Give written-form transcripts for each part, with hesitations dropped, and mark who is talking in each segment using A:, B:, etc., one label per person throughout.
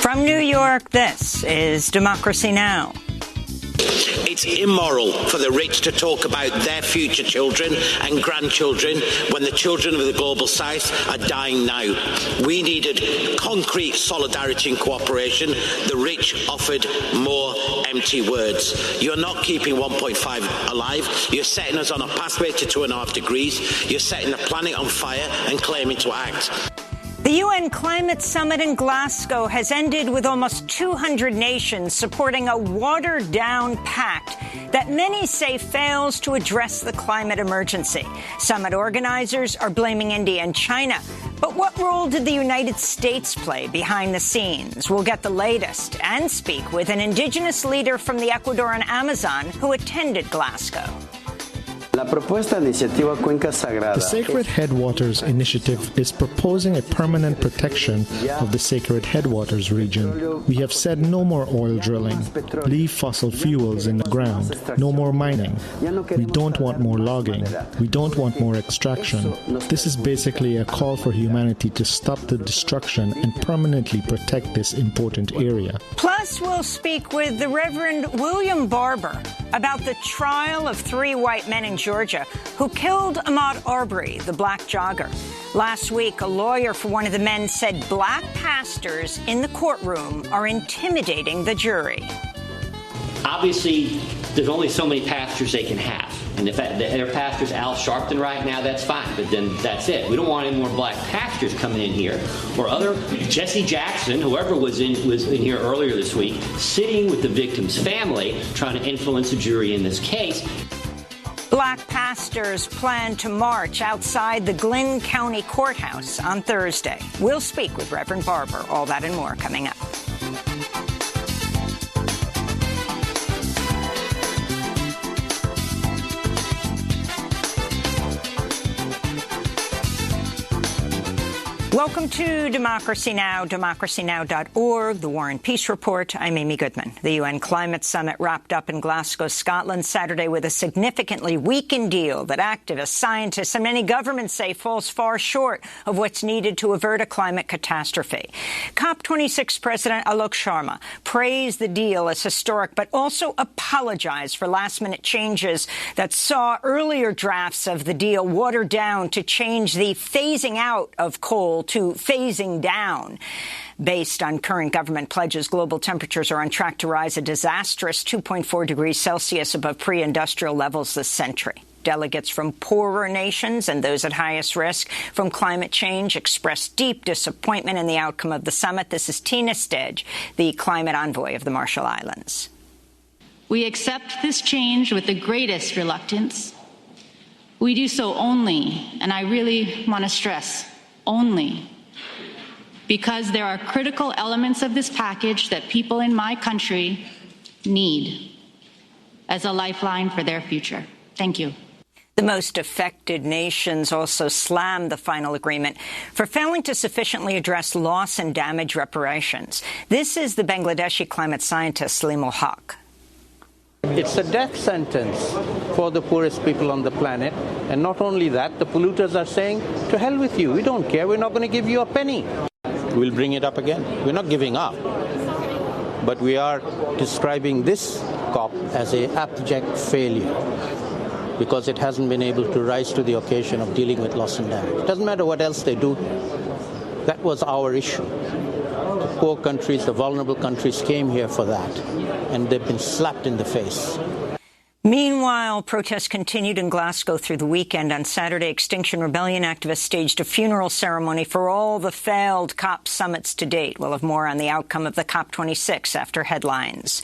A: From New York, this is Democracy Now!
B: It's immoral for the rich to talk about their future children and grandchildren when the children of the global south are dying now. We needed concrete solidarity and cooperation. The rich offered more empty words. You're not keeping 1.5 alive. You're setting us on a pathway to 2.5 degrees. You're setting the planet on fire and claiming to act.
A: The UN Climate Summit in Glasgow has ended with almost 200 nations supporting a watered-down pact that many say fails to address the climate emergency. Summit organizers are blaming India and China. But what role did the United States play behind the scenes? We'll get the latest and speak with an indigenous leader from the Ecuadorian Amazon who attended Glasgow.
C: The Sacred Headwaters Initiative is proposing a permanent protection of the Sacred Headwaters region. We have said no more oil drilling, leave fossil fuels in the ground, no more mining. We don't want more logging. We don't want more extraction. This is basically a call for humanity to stop the destruction and permanently protect this important area.
A: Plus, we'll speak with the Reverend William Barber about the trial of 3 white men in Georgia who killed Ahmaud Arbery, the black jogger. Last week, a lawyer for one of the men said black pastors in the courtroom are intimidating the jury.
D: Obviously, there's only so many pastors they can have. And if their pastor's Al Sharpton right now, that's fine. But then that's it. We don't want any more black pastors coming in here. Or other Jesse Jackson, whoever was in here earlier this week, sitting with the victim's family, trying to influence the jury in this case.
A: Black pastors plan to march outside the Glynn County Courthouse on Thursday. We'll speak with Reverend Barber. All that and more coming up. Welcome to Democracy Now!, democracynow.org, the War and Peace Report. I'm Amy Goodman. The UN Climate Summit wrapped up in Glasgow, Scotland, Saturday with a significantly weakened deal that activists, scientists, and many governments say falls far short of what's needed to avert a climate catastrophe. COP26 President Alok Sharma praised the deal as historic, but also apologized for last-minute changes that saw earlier drafts of the deal watered down to change the phasing out of coal to phasing down. Based on current government pledges, global temperatures are on track to rise a disastrous 2.4 degrees Celsius above pre-industrial levels this century. Delegates from poorer nations and those at highest risk from climate change expressed deep disappointment in the outcome of the summit. This is Tina Stedge, the climate envoy of the Marshall Islands.
E: We accept this change with the greatest reluctance. We do so only, and I really want to stress, only because there are critical elements of this package that people in my country need as a lifeline for their future. Thank you.
A: The most affected nations also slammed the final agreement for failing to sufficiently address loss and damage reparations. This is the Bangladeshi climate scientist Salim ul-Haq.
F: It's a death sentence for the poorest people on the planet. And not only that, the polluters are saying, to hell with you, we don't care, we're not going to give you a penny. We'll bring it up again. We're not giving up. But we are describing this COP as an abject failure because it hasn't been able to rise to the occasion of dealing with loss and damage. It doesn't matter what else they do. That was our issue. The poor countries, the vulnerable countries came here for that, and they've been slapped in the face.
A: Meanwhile, protests continued in Glasgow through the weekend. On Saturday, Extinction Rebellion activists staged a funeral ceremony for all the failed COP summits to date. We'll have more on the outcome of the COP26 after headlines.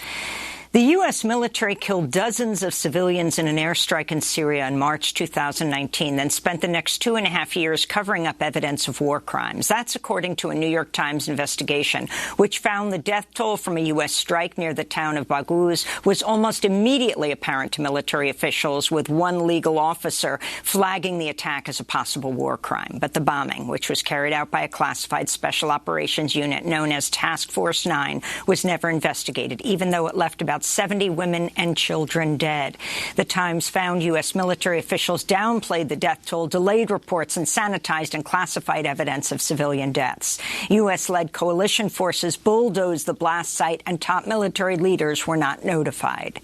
A: The U.S. military killed dozens of civilians in an airstrike in Syria in March 2019, then spent the next 2.5 years covering up evidence of war crimes. That's according to a New York Times investigation, which found the death toll from a U.S. strike near the town of Baghouz was almost immediately apparent to military officials, with one legal officer flagging the attack as a possible war crime. But the bombing, which was carried out by a classified special operations unit known as Task Force 9, was never investigated, even though it left about about 70 women and children dead. The Times found U.S. military officials downplayed the death toll, delayed reports, and sanitized and classified evidence of civilian deaths. U.S.-led coalition forces bulldozed the blast site, and top military leaders were not notified.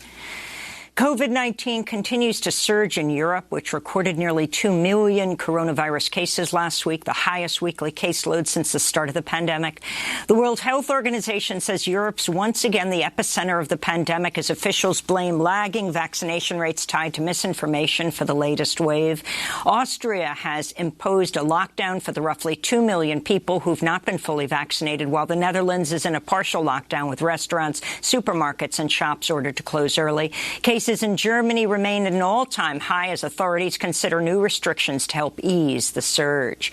A: COVID-19 continues to surge in Europe, which recorded nearly 2 million coronavirus cases last week, the highest weekly caseload since the start of the pandemic. The World Health Organization says Europe's once again the epicenter of the pandemic as officials blame lagging vaccination rates tied to misinformation for the latest wave. Austria has imposed a lockdown for the roughly 2 million people who've not been fully vaccinated, while the Netherlands is in a partial lockdown with restaurants, supermarkets and shops ordered to close early. Cases in Germany remain at an all-time high as authorities consider new restrictions to help ease the surge.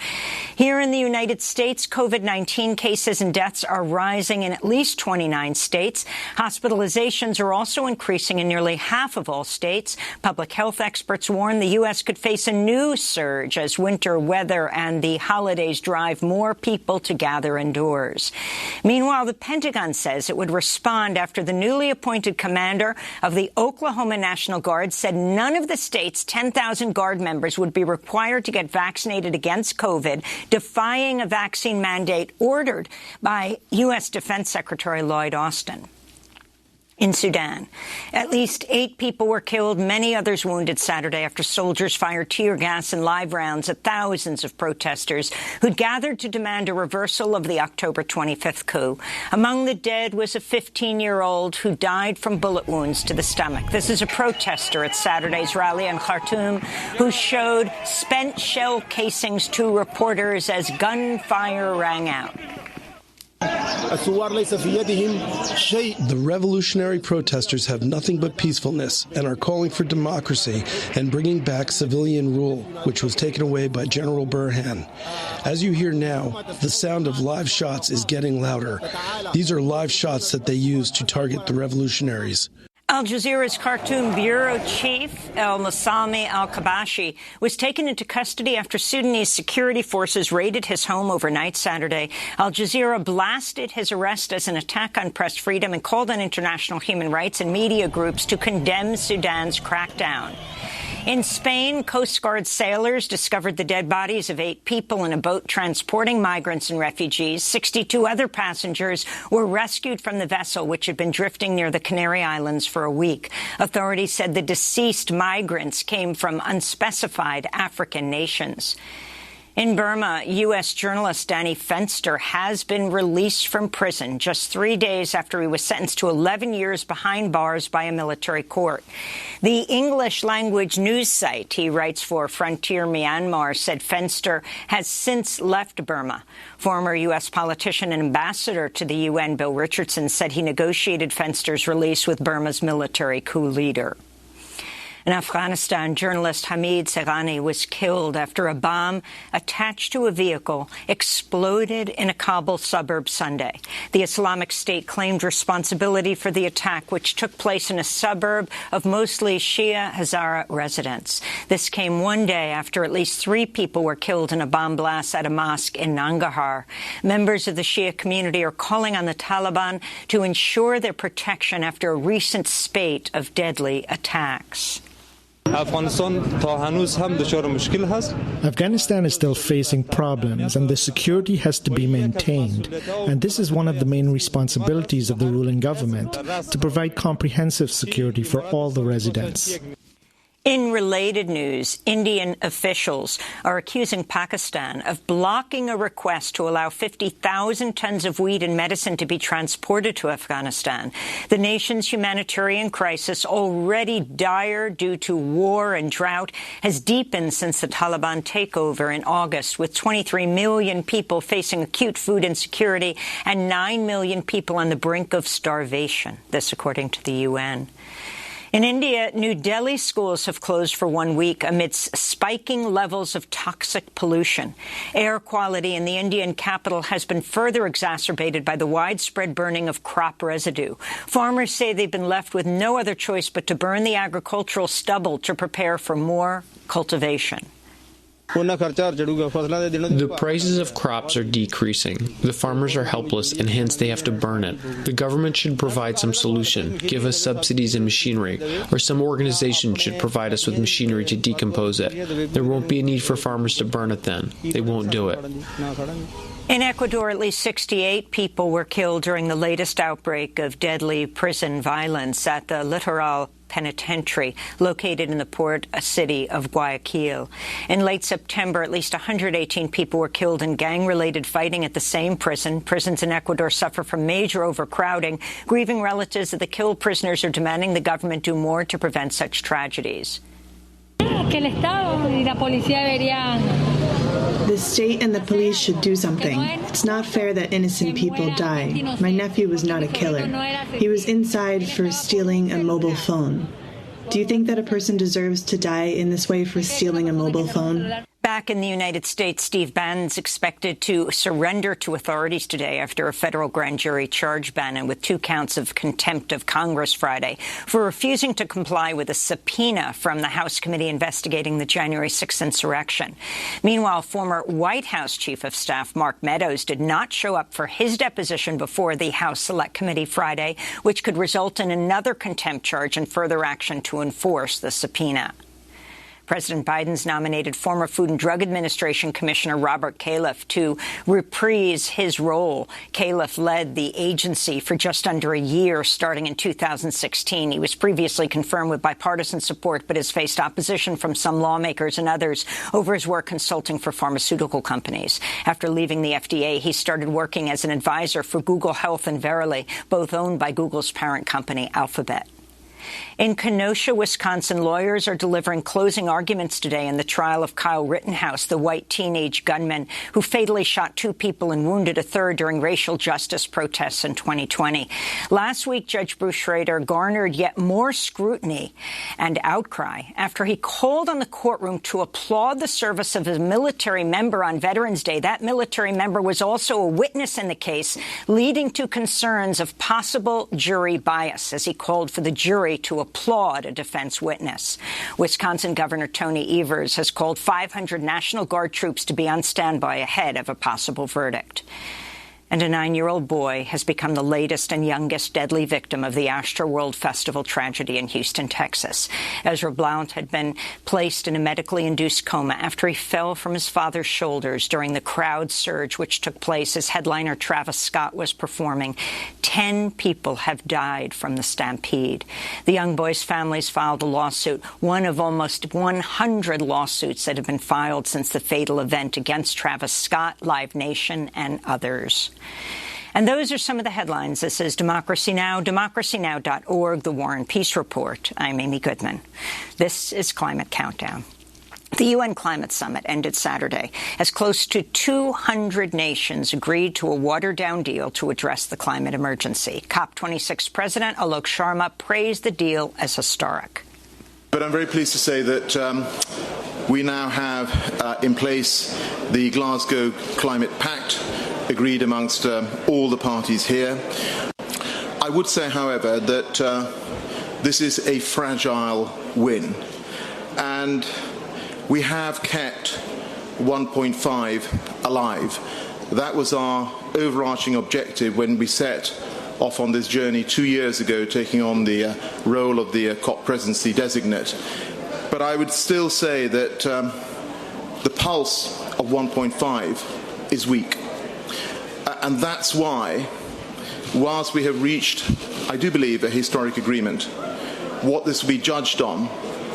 A: Here in the United States, COVID-19 cases and deaths are rising in at least 29 states. Hospitalizations are also increasing in nearly half of all states. Public health experts warn the U.S. could face a new surge as winter weather and the holidays drive more people to gather indoors. Meanwhile, the Pentagon says it would respond after the newly appointed commander of the Oklahoma National Guard said none of the state's 10,000 Guard members would be required to get vaccinated against COVID, defying a vaccine mandate ordered by U.S. Defense Secretary Lloyd Austin. In Sudan, at least 8 people were killed, many others wounded Saturday after soldiers fired tear gas and live rounds at thousands of protesters who'd gathered to demand a reversal of the October 25th coup. Among the dead was a 15-year-old who died from bullet wounds to the stomach. This is a protester at Saturday's rally in Khartoum who showed spent shell casings to reporters as gunfire rang out.
G: The revolutionary protesters have nothing but peacefulness and are calling for democracy and bringing back civilian rule, which was taken away by General Burhan. As you hear now, the sound of live shots is getting louder. These are live shots that they use to target the revolutionaries.
A: Al Jazeera's Khartoum bureau chief, El Masalmi Al-Kabashi, was taken into custody after Sudanese security forces raided his home overnight Saturday. Al Jazeera blasted his arrest as an attack on press freedom and called on international human rights and media groups to condemn Sudan's crackdown. In Spain, Coast Guard sailors discovered the dead bodies of 8 people in a boat transporting migrants and refugees. 62 other passengers were rescued from the vessel, which had been drifting near the Canary Islands for a week. Authorities said the deceased migrants came from unspecified African nations. In Burma, U.S. journalist Danny Fenster has been released from prison just 3 days after he was sentenced to 11 years behind bars by a military court. The English-language news site he writes for, Frontier Myanmar, said Fenster has since left Burma. Former U.S. politician and ambassador to the UN, Bill Richardson, said he negotiated Fenster's release with Burma's military coup leader. In Afghanistan, journalist Hamid Serhani was killed after a bomb attached to a vehicle exploded in a Kabul suburb Sunday. The Islamic State claimed responsibility for the attack, which took place in a suburb of mostly Shia Hazara residents. This came one day after at least 3 people were killed in a bomb blast at a mosque in Nangarhar. Members of the Shia community are calling on the Taliban to ensure their protection after a recent spate of deadly attacks.
C: Afghanistan is still facing problems and the security has to be maintained. And this is one of the main responsibilities of the ruling government, to provide comprehensive security for all the residents.
A: In related news, Indian officials are accusing Pakistan of blocking a request to allow 50,000 tons of weed and medicine to be transported to Afghanistan. The nation's humanitarian crisis, already dire due to war and drought, has deepened since the Taliban takeover in August, with 23 million people facing acute food insecurity and 9 million people on the brink of starvation. This according to the UN. In India, New Delhi schools have closed for 1 week amidst spiking levels of toxic pollution. Air quality in the Indian capital has been further exacerbated by the widespread burning of crop residue. Farmers say they've been left with no other choice but to burn the agricultural stubble to prepare for more cultivation.
H: The prices of crops are decreasing. The farmers are helpless, and hence they have to burn it. The government should provide some solution, give us subsidies and machinery, or some organization should provide us with machinery to decompose it. There won't be a need for farmers to burn it then. They won't do it.
A: In Ecuador, at least 68 people were killed during the latest outbreak of deadly prison violence at the Litoral Penitentiary, located in the port city of Guayaquil. In late September, at least 118 people were killed in gang-related fighting at the same prison. Prisons in Ecuador suffer from major overcrowding. Grieving relatives of the killed prisoners are demanding the government do more to prevent such tragedies.
I: The state and the police should do something. It's not fair that innocent people die. My nephew was not a killer. He was inside for stealing a mobile phone. Do you think that a person deserves to die in this way for stealing a mobile phone?
A: Back in the United States, Steve Bannon's expected to surrender to authorities today after a federal grand jury charged Bannon with 2 counts of contempt of Congress Friday for refusing to comply with a subpoena from the House committee investigating the January 6th insurrection. Meanwhile, former White House Chief of Staff Mark Meadows did not show up for his deposition before the House Select Committee Friday, which could result in another contempt charge and further action to enforce the subpoena. President Biden's nominated former Food and Drug Administration Commissioner Robert Califf to reprise his role. Califf led the agency for just under a year, starting in 2016. He was previously confirmed with bipartisan support, but has faced opposition from some lawmakers and others over his work consulting for pharmaceutical companies. After leaving the FDA, he started working as an advisor for Google Health and Verily, both owned by Google's parent company, Alphabet. In Kenosha, Wisconsin, lawyers are delivering closing arguments today in the trial of Kyle Rittenhouse, the white teenage gunman who fatally shot 2 people and wounded a third during racial justice protests in 2020. Last week, Judge Bruce Schroeder garnered yet more scrutiny and outcry after he called on the courtroom to applaud the service of a military member on Veterans Day. That military member was also a witness in the case, leading to concerns of possible jury bias as he called for the jury to applaud a defense witness. Wisconsin Governor Tony Evers has called 500 National Guard troops to be on standby ahead of a possible verdict. And a 9-year-old boy has become the latest and youngest deadly victim of the Astroworld Festival tragedy in Houston, Texas. Ezra Blount had been placed in a medically induced coma after he fell from his father's shoulders during the crowd surge which took place as headliner Travis Scott was performing. 10 people have died from the stampede. The young boy's families filed a lawsuit, one of almost 100 lawsuits that have been filed since the fatal event against Travis Scott, Live Nation, and others. And those are some of the headlines. This is Democracy Now!, democracynow.org, The War and Peace Report. I'm Amy Goodman. This is Climate Countdown. The UN Climate Summit ended Saturday as close to 200 nations agreed to a watered-down deal to address the climate emergency. COP26 President Alok Sharma praised the deal as historic.
J: But I'm very pleased to say that we now have in place the Glasgow Climate Pact, agreed amongst all the parties here. I would say, however, that this is a fragile win, and we have kept 1.5 alive. That was our overarching objective when we set off on this journey 2 years ago, taking on the role of the COP presidency designate. But I would still say that the pulse of 1.5 is weak. And that's why, whilst we have reached, I do believe, a historic agreement, what this will be judged on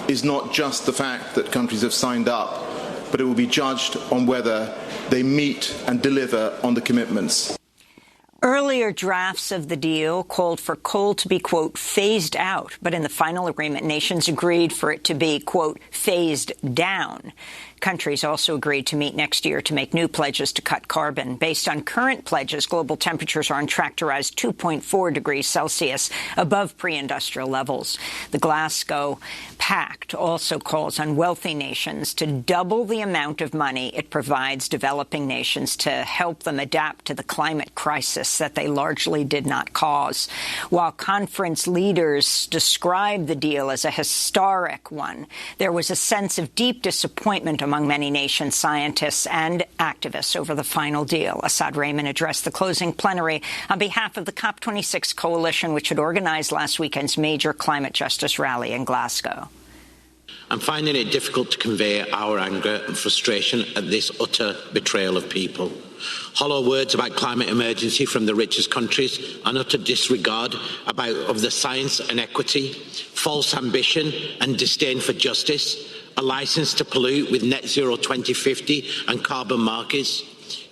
J: is not just the fact that countries have signed up, but it will be judged on whether they meet and deliver on the commitments.
A: Earlier drafts of the deal called for coal to be, quote, phased out, but in the final agreement, nations agreed for it to be, quote, phased down. Countries also agreed to meet next year to make new pledges to cut carbon. Based on current pledges, global temperatures are on track to rise 2.4 degrees Celsius above pre-industrial levels. The Glasgow Pact also calls on wealthy nations to double the amount of money it provides developing nations to help them adapt to the climate crisis that they largely did not cause. While conference leaders described the deal as a historic one, there was a sense of deep disappointment among among many nations, scientists and activists over the final deal. Asad Rehman addressed the closing plenary on behalf of the COP26 coalition, which had organized last weekend's major climate justice rally in Glasgow.
B: I'm finding it difficult to convey our anger and frustration at this utter betrayal of people. Hollow words about climate emergency from the richest countries, an utter disregard of the science and equity, false ambition and disdain for justice, a license to pollute with net zero 2050 and carbon markets.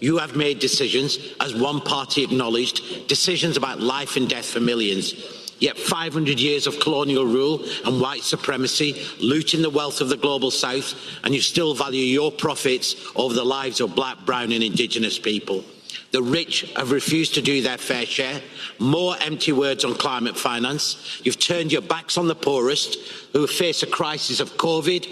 B: You have made decisions, as one party acknowledged, decisions about life and death for millions. Yet 500 years of colonial rule and white supremacy, looting the wealth of the global south, and you still value your profits over the lives of black, brown and indigenous people. The rich have refused to do their fair share. More empty words on climate finance. You've turned your backs on the poorest, who face a crisis of COVID,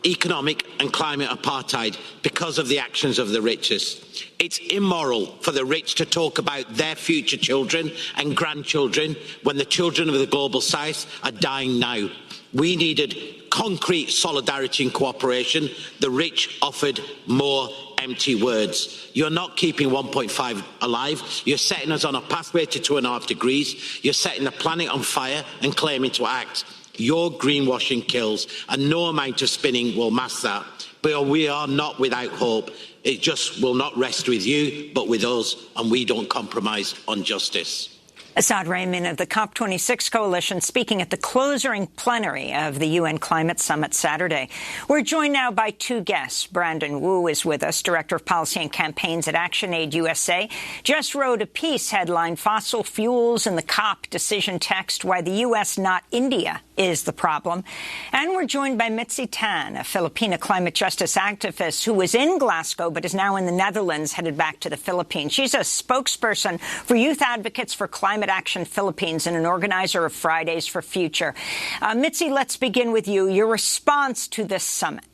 B: economic and climate apartheid because of the actions of the richest. It's immoral for the rich to talk about their future children and grandchildren when the children of the global south are dying now. We needed concrete solidarity and cooperation. The rich offered more empty words. You're not keeping 1.5 alive. You're setting us on a pathway to 2.5 degrees. You're setting the planet on fire and claiming to act. Your greenwashing kills, and no amount of spinning will mask that. But we are not without hope. It just will not rest with you, but with us, and we don't compromise on justice.
A: Asad Rehman of the COP26 coalition speaking at the closing plenary of the UN Climate Summit Saturday. We're joined now by two guests. Brandon Wu is with us, Director of Policy and Campaigns at ActionAid USA. Just wrote a piece headlined "Fossil Fuels in the COP Decision Text, Why the U.S., Not India, is the Problem." And we're joined by Mitzi Tan, a Filipina climate justice activist who was in Glasgow but is now in the Netherlands, headed back to the Philippines. She's a spokesperson for Youth Advocates for Climate Action Philippines and an organizer of Fridays for Future. Mitzi, let's begin with you. Your response to this summit.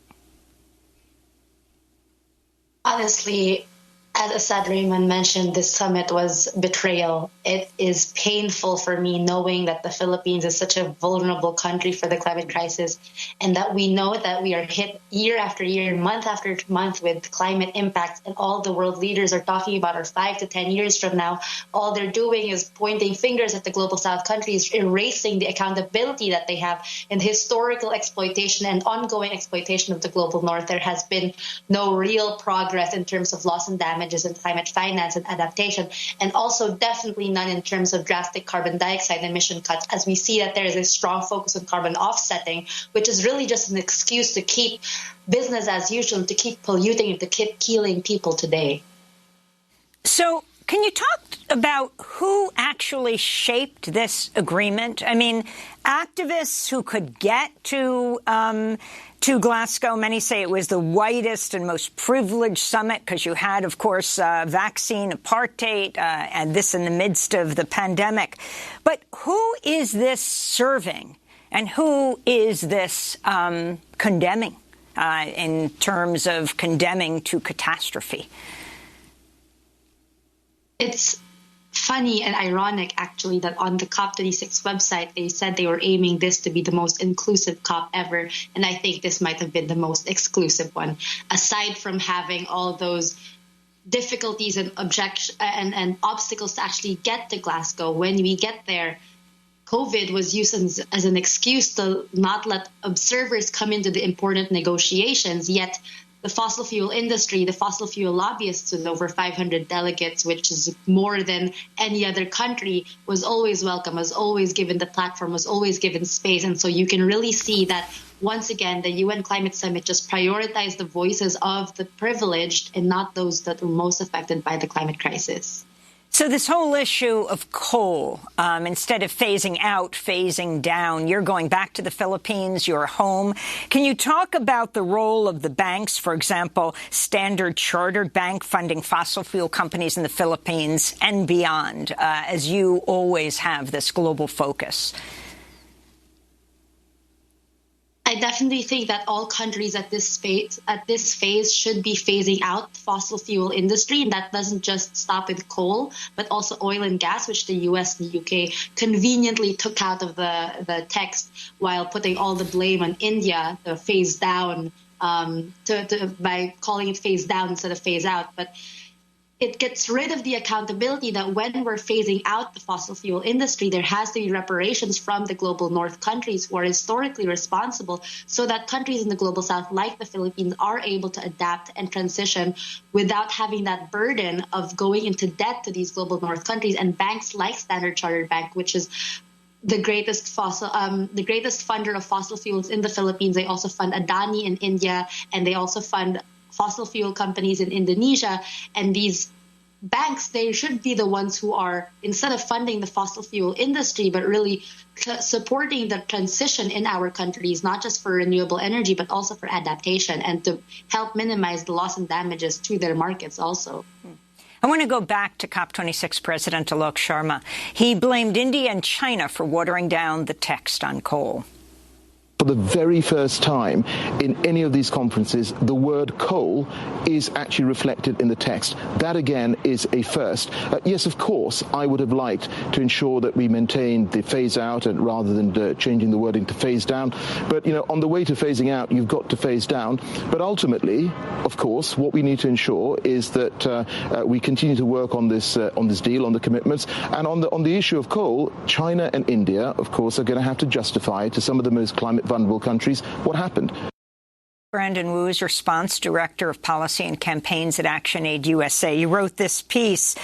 K: Honestly, as Asad Rehman mentioned, this summit was betrayal. It is painful for me knowing that the Philippines is such a vulnerable country for the climate crisis, and that we know that we are hit year after year, month after month with climate impacts, and all the world leaders are talking about are 5 to 10 years from now. All they're doing is pointing fingers at the global south countries, erasing the accountability that they have in historical exploitation and ongoing exploitation of the global north. There has been no real progress in terms of loss and damage in climate finance and adaptation, and also definitely none in terms of drastic carbon dioxide emission cuts, as we see that there is a strong focus on carbon offsetting, which is really just an excuse to keep business as usual, to keep polluting and to keep killing people today. So can you talk about who actually shaped this agreement? I mean, activists who could get to Glasgow, many say it was the whitest and most privileged summit because you had, of course, vaccine apartheid and this in the midst of the pandemic. But who is this serving and who is this condemning in terms of condemning to catastrophe? It's funny and ironic, actually, that on the COP26 website, they said they were aiming this to be the most inclusive COP ever. And I think this might have been the most exclusive one. Aside from having all those difficulties and and obstacles to actually get to Glasgow, when we get there, COVID was used as an excuse to not let observers come into the important negotiations, yet the fossil fuel industry, the fossil fuel lobbyists with over 500 delegates, which is more than any other country, was always welcome, was always given the platform, was always given space. And so you can really see that, once again, the UN Climate Summit just prioritized the voices of the privileged and not those that were most affected by the climate crisis. So this whole issue of coal, instead of phasing out, phasing down, you're going back to the Philippines, you're home. Can you talk about the role of the banks, for example, Standard Chartered Bank funding fossil fuel companies in the Philippines and beyond, as you always have this global focus? I definitely think that all countries at this phase should be phasing out fossil fuel industry, and that doesn't just stop with coal, but also oil and gas, which the US and the UK conveniently took out of the text while putting all the blame on India, the phase down by calling it phase down instead of phase out. But it gets rid of the accountability that when we're phasing out the fossil fuel industry, there has to be reparations from the global north countries who are historically responsible, so that countries in the global south, like the Philippines, are able to adapt and transition without having that burden of going into debt to these global north countries. And banks like Standard Chartered Bank, which is the greatest funder of fossil fuels in the Philippines. They also fund Adani in India, and they also fund fossil fuel companies in Indonesia. And these banks, they should be the ones who are, instead of funding the fossil fuel industry, but really supporting the transition in our countries, not just for renewable energy, but also for adaptation and to help minimize the loss and damages to their markets also.
A: I want to go back to COP26 President Alok Sharma. He blamed India and China for watering down the text on coal.
L: For the very first time in any of these conferences, the word coal is actually reflected in the text. That, again, is a first. Yes, of course, I would have liked to ensure that we maintained the phase out and rather than changing the wording to phase down. But, on the way to phasing out, you've got to phase down. But ultimately, of course, what we need to ensure is that we continue to work on this deal, on the commitments. And on the issue of coal, China and India, of course, are going to have to justify to some of the most climate vulnerable countries what happened.
A: Brandon Wu is response director of policy and campaigns at ActionAid USA. You wrote this piece,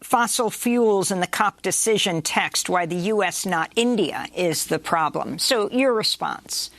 A: fossil fuels in the COP decision text, why the U.S., not India, is the problem. So your response?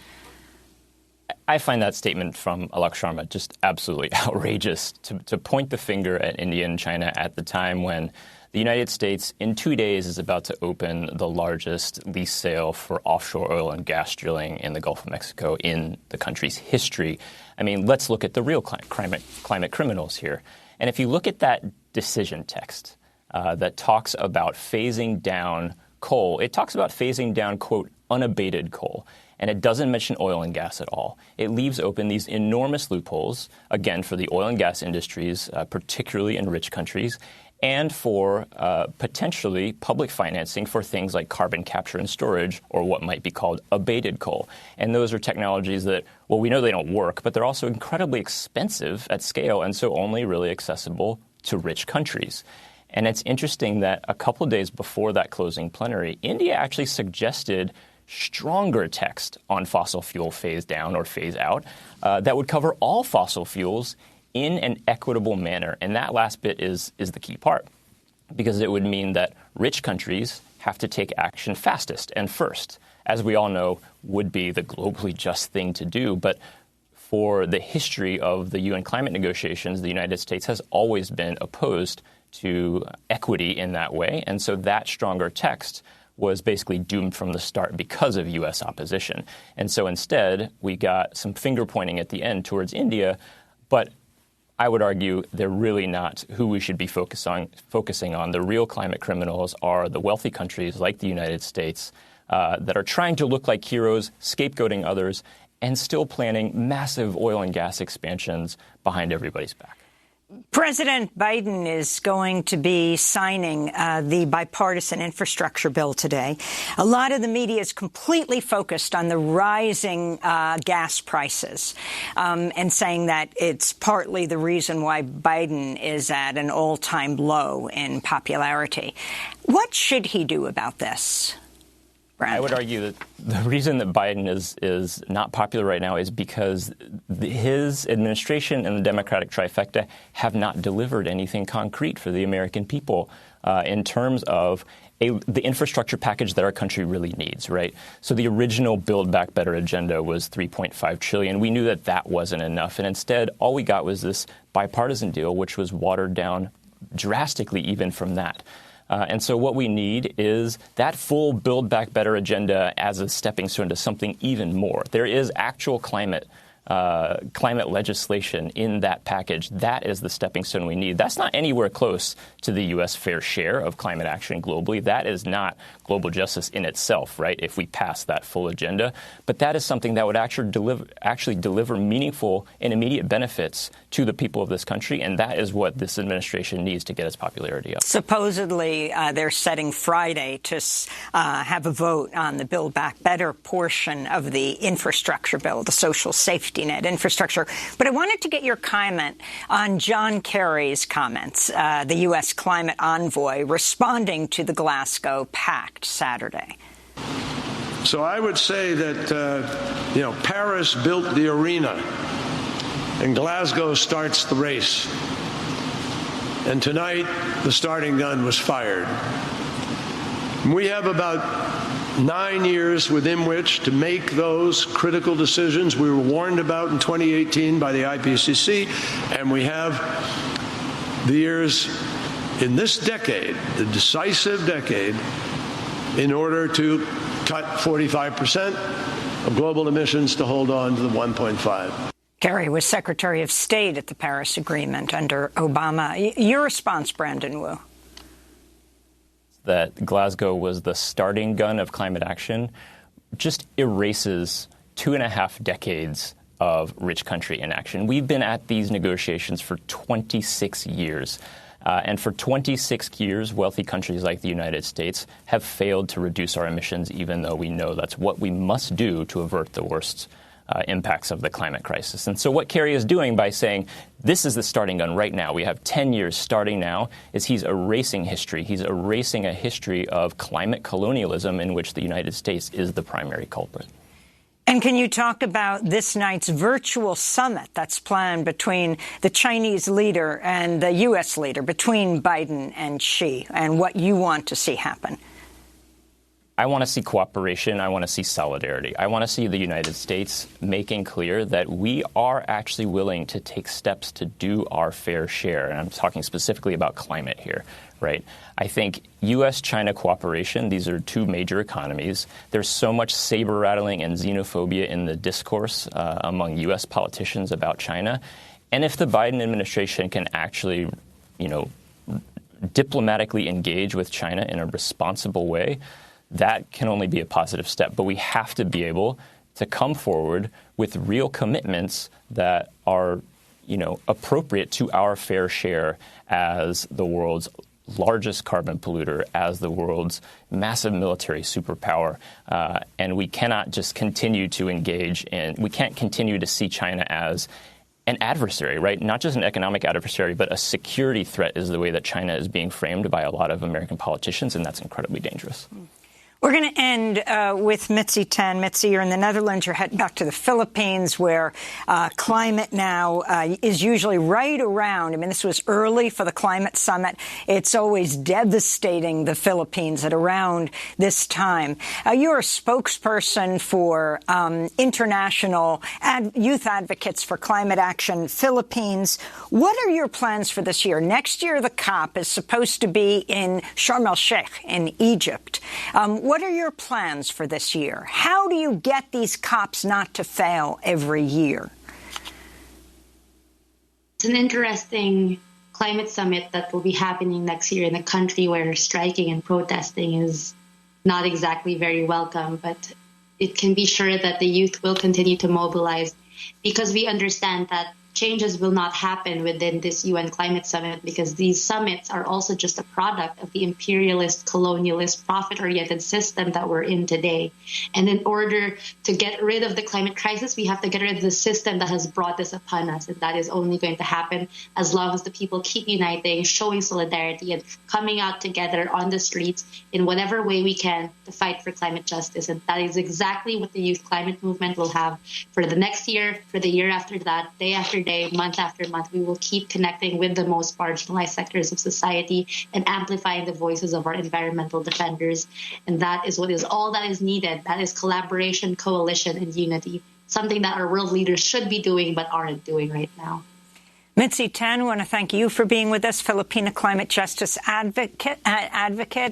M: I find that statement from Alok Sharma just absolutely outrageous, to point the finger at India and China at the time when the United States, in 2 days, is about to open the largest lease sale for offshore oil and gas drilling in the Gulf of Mexico in the country's history. I mean, let's look at the real climate criminals here. And if you look at that decision text that talks about phasing down coal, it talks about phasing down, quote, unabated coal. And it doesn't mention oil and gas at all. It leaves open these enormous loopholes, again, for the oil and gas industries, particularly in rich countries, and for potentially public financing for things like carbon capture and storage, or what might be called abated coal. And those are technologies that, well, we know they don't work, but they're also incredibly expensive at scale and so only really accessible to rich countries. And it's interesting that a couple of days before that closing plenary, India actually suggested stronger text on fossil fuel phase down or phase out that would cover all fossil fuels in an equitable manner. And that last bit is the key part, because it would mean that rich countries have to take action fastest and first, as we all know would be the globally just thing to do. But for the history of the UN climate negotiations, the United States has always been opposed to equity in that way. And so that stronger text was basically doomed from the start because of U.S. opposition. And so instead, we got some finger pointing at the end towards India, but I would argue they're really not who we should be focusing on. The real climate criminals are the wealthy countries like the United States that are trying to look like heroes, scapegoating others, and still planning massive oil and gas expansions behind everybody's back.
A: President Biden is going to be signing the bipartisan infrastructure bill today. A lot of the media is completely focused on the rising gas prices and saying that it's partly the reason why Biden is at an all-time low in popularity. What should he do about this? Brandon? I
M: would argue that the reason that Biden is not popular right now is because his administration and the Democratic trifecta have not delivered anything concrete for the American people in terms of the infrastructure package that our country really needs, right? So the original Build Back Better agenda was $3.5 trillion. We knew that that wasn't enough. And instead, all we got was this bipartisan deal, which was watered down drastically even from that. And so what we need is that full Build Back Better agenda as a stepping stone to something even more. There is actual climate legislation in that package. That is the stepping stone we need. That's not anywhere close to the U.S. fair share of climate action globally. That is not global justice in itself, right, if we pass that full agenda. But that is something that would actually deliver meaningful and immediate benefits to the people of this country, and that is what this administration needs to get its popularity up.
A: Supposedly, they're setting Friday to have a vote on the Build Back Better portion of the infrastructure bill, the social safety safety net infrastructure. But I wanted to get your comment on John Kerry's comments, the U.S. climate envoy, responding to the Glasgow Pact Saturday.
N: So I would say that, Paris built the arena and Glasgow starts the race. And tonight, the starting gun was fired. We have about 9 years within which to make those critical decisions we were warned about in 2018 by the IPCC, and we have the years in this decade, the decisive decade, in order to cut 45% of global emissions to hold on to the 1.5.
A: Kerry was Secretary of State at the Paris Agreement under Obama. Your response, Brandon Wu?
M: That Glasgow was the starting gun of climate action just erases 2.5 decades of rich country inaction. We've been at these negotiations for 26 years. And for 26 years, wealthy countries like the United States have failed to reduce our emissions, even though we know that's what we must do to avert the worst impacts of the climate crisis. And so what Kerry is doing by saying this is the starting gun right now, we have 10 years starting now, is he's erasing history. He's erasing a history of climate colonialism in which the United States is the primary culprit.
A: And can you talk about this night's virtual summit that's planned between the Chinese leader and the U.S. leader, between Biden and Xi, and what you want to see happen?
M: I want to see cooperation. I want to see solidarity. I want to see the United States making clear that we are actually willing to take steps to do our fair share. And I'm talking specifically about climate here, right? I think U.S.-China cooperation, these are two major economies. There's so much saber-rattling and xenophobia in the discourse among U.S. politicians about China. And if the Biden administration can actually, diplomatically engage with China in a responsible way, that can only be a positive step. But we have to be able to come forward with real commitments that are, appropriate to our fair share as the world's largest carbon polluter, as the world's massive military superpower. And we cannot just continue to engage we can't continue to see China as an adversary, right? Not just an economic adversary, but a security threat is the way that China is being framed by a lot of American politicians, and that's incredibly dangerous.
A: We're going to end with Mitzi Tan. Mitzi, you're in the Netherlands. You're heading back to the Philippines, where climate now is usually right around. This was early for the climate summit. It's always devastating the Philippines at around this time. You're a spokesperson for International Youth Advocates for Climate Action Philippines. What are your plans for this year? Next year, the COP is supposed to be in Sharm el-Sheikh in Egypt. What are your plans for this year? How do you get these COPs not to fail every year?
K: It's an interesting climate summit that will be happening next year in a country where striking and protesting is not exactly very welcome, but it can be sure that the youth will continue to mobilize, because we understand that changes will not happen within this UN climate summit, because these summits are also just a product of the imperialist, colonialist, profit-oriented system that we're in today. And in order to get rid of the climate crisis, we have to get rid of the system that has brought this upon us. And that is only going to happen as long as the people keep uniting, showing solidarity, and coming out together on the streets in whatever way we can to fight for climate justice. And that is exactly what the youth climate movement will have for the next year, for the year after that, day after day, month after month. We will keep connecting with the most marginalized sectors of society and amplifying the voices of our environmental defenders. And that is what is all that is needed. That is collaboration, coalition, and unity, something that our world leaders should be doing but aren't doing right now.
A: Mitzi Tan, I want to thank you for being with us. Filipina climate justice advocate,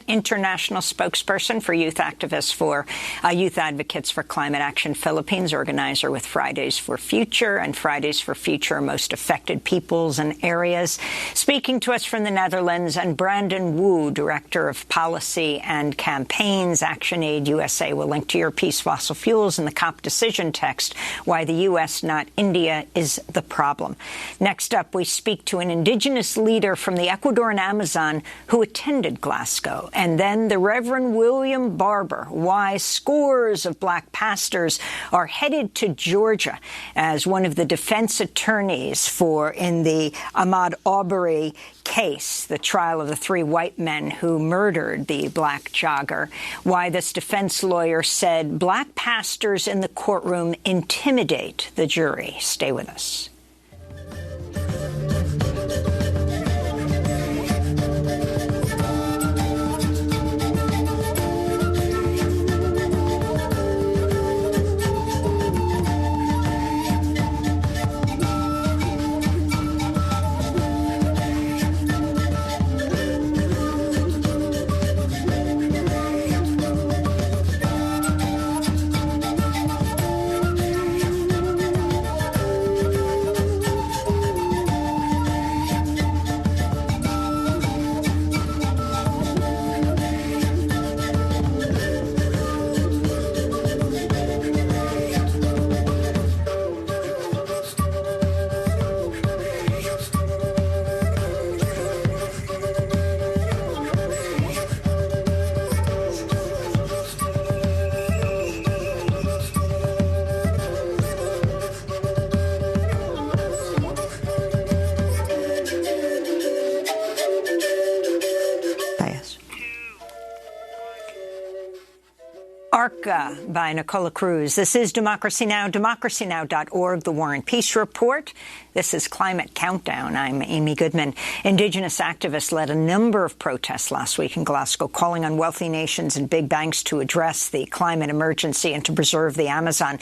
A: international spokesperson for youth activists for Youth Advocates for Climate Action Philippines, organizer with Fridays for Future and Fridays for Future Most Affected Peoples and Areas. Speaking to us from the Netherlands, and Brandon Wu, Director of Policy and Campaigns, ActionAid USA, will link to your piece, Fossil Fuels in the COP decision text, Why the U.S., Not India, is the Problem. Next Next up, we speak to an Indigenous leader from the Ecuadorian Amazon who attended Glasgow, and then the Reverend William Barber, why scores of black pastors are headed to Georgia as one of the defense attorneys in the Ahmaud Arbery case, the trial of the 3 white men who murdered the black jogger. Why this defense lawyer said black pastors in the courtroom intimidate the jury. Stay with us. ARCA by Nicola Cruz. This is Democracy Now!, democracynow.org, The War and Peace Report. This is Climate Countdown. I'm Amy Goodman. Indigenous activists led a number of protests last week in Glasgow, calling on wealthy nations and big banks to address the climate emergency and to preserve the Amazon.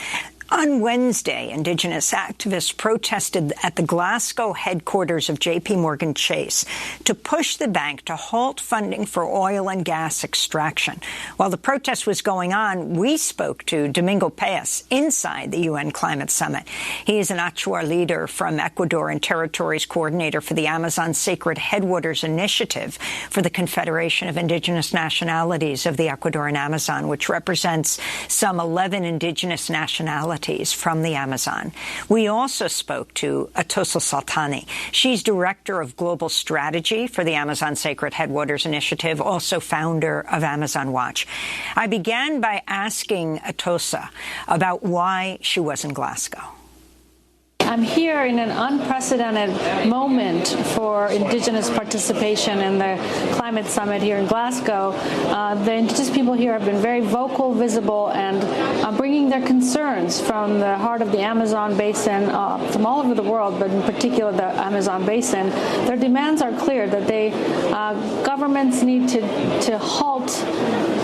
A: On Wednesday, Indigenous activists protested at the Glasgow headquarters of J.P. Morgan Chase to push the bank to halt funding for oil and gas extraction. While the protest was going on, we spoke to Domingo Paez inside the UN Climate Summit. He is an Achuar leader from Ecuador and territories coordinator for the Amazon Sacred Headwaters Initiative for the Confederation of Indigenous Nationalities of the Ecuadorian Amazon, which represents some 11 indigenous nationalities from the Amazon. We also spoke to Atossa Saltani. She's Director of Global Strategy for the Amazon Sacred Headwaters Initiative, also founder of Amazon Watch. I began by asking Atossa about why she was in Glasgow.
O: I'm here in an unprecedented moment for Indigenous participation in the Climate Summit here in Glasgow. The Indigenous people here have been very vocal, visible, and bringing their concerns from the heart of the Amazon basin, from all over the world, but in particular the Amazon basin. Their demands are clear, that governments need to halt